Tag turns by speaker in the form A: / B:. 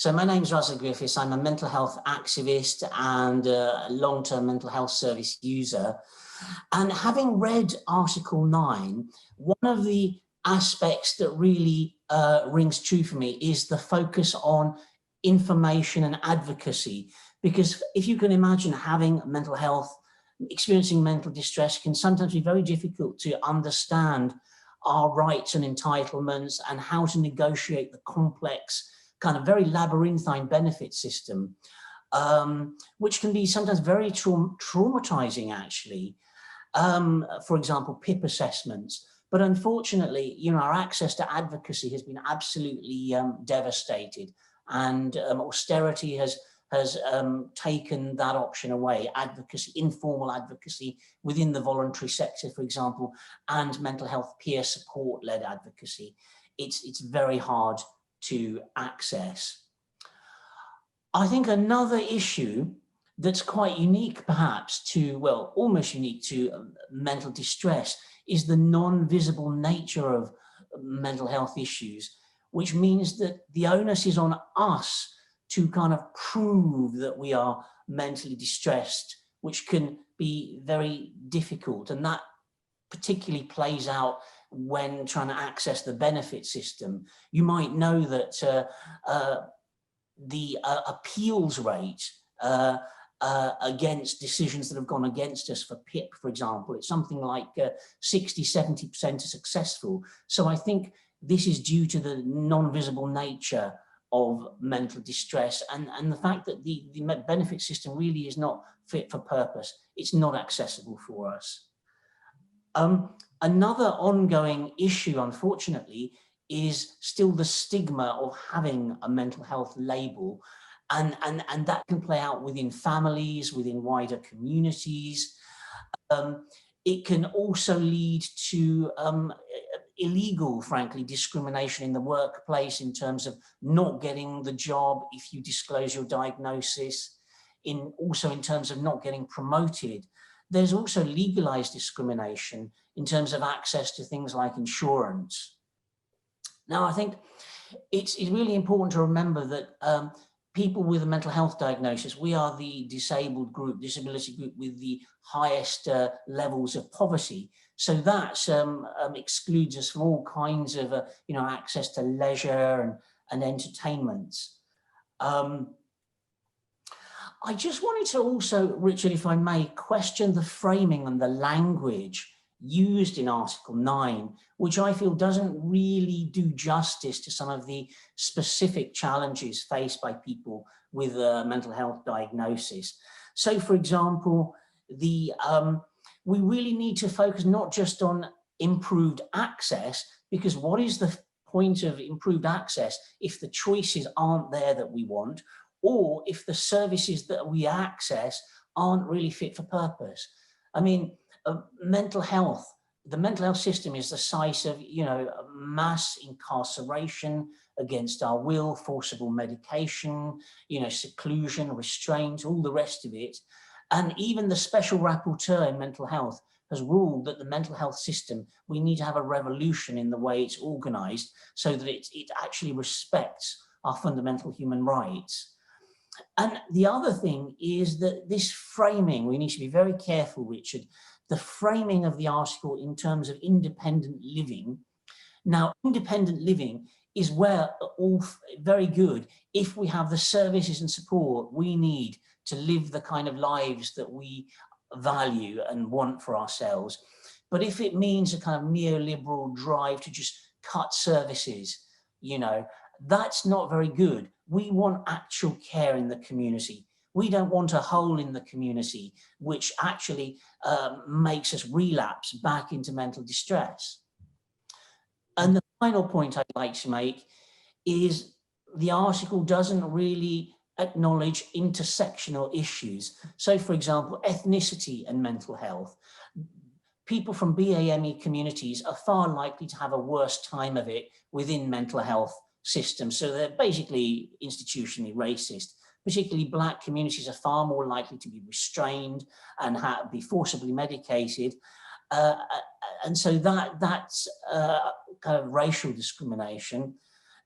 A: So my name is Griffiths. I'm a mental health activist and a long-term mental health service user. And having read Article 9, one of the aspects that really rings true for me is the focus on information and advocacy. Because if you can imagine having mental health, experiencing mental distress can sometimes be very difficult to understand our rights and entitlements and how to negotiate the complex kind of very labyrinthine benefit system, which can be sometimes very traumatizing actually. For example, PIP assessments. But unfortunately, our access to advocacy has been absolutely devastated, and austerity has taken that option away. Advocacy, informal advocacy within the voluntary sector, for example, and mental health peer support-led advocacy. It's very hard to access. I think another issue that's quite unique perhaps to, well, almost unique to mental distress is the non-visible nature of mental health issues, which means that the onus is on us to kind of prove that we are mentally distressed, which can be very difficult. And that particularly plays out when trying to access the benefit system. You might know that the appeals rate against decisions that have gone against us for PIP, for example, it's something like 60–70% are successful. So I think this is due to the non-visible nature of mental distress and the fact that the benefit system really is not fit for purpose. It's not accessible for us. Another ongoing issue, unfortunately, is still the stigma of having a mental health label. And that can play out within families, within wider communities. It can also lead to illegal, frankly, discrimination in the workplace in terms of not getting the job if you disclose your diagnosis, also in terms of not getting promoted. There's also legalized discrimination in terms of access to things like insurance. Now, I think it's really important to remember that people with a mental health diagnosis, we are the disabled group, disability group with the highest levels of poverty. So that excludes us from all kinds of, access to leisure and entertainment. I just wanted to also, Richard, if I may, question the framing and the language used in Article 9, which I feel doesn't really do justice to some of the specific challenges faced by people with a mental health diagnosis. So, for example, we really need to focus not just on improved access, because what is the point of improved access if the choices aren't there that we want, or if the services that we access aren't really fit for purpose? I mean, the mental health system is the site of, mass incarceration against our will, forcible medication, seclusion, restraint, all the rest of it. And even the special rapporteur in mental health has ruled that the mental health system, we need to have a revolution in the way it's organized so that it actually respects our fundamental human rights. And the other thing is that this framing, we need to be very careful, Richard, the framing of the article in terms of independent living. Now, independent living is where all very good if we have the services and support we need to live the kind of lives that we value and want for ourselves. But if it means a kind of neoliberal drive to just cut services, that's not very good. We want actual care in the community. We don't want a hole in the community, which actually makes us relapse back into mental distress. And the final point I'd like to make is the article doesn't really acknowledge intersectional issues. So, for example, ethnicity and mental health. People from BAME communities are far likely to have a worse time of it within mental health systems. So they're basically institutionally racist. Particularly Black communities are far more likely to be restrained and be forcibly medicated. And so that's kind of racial discrimination.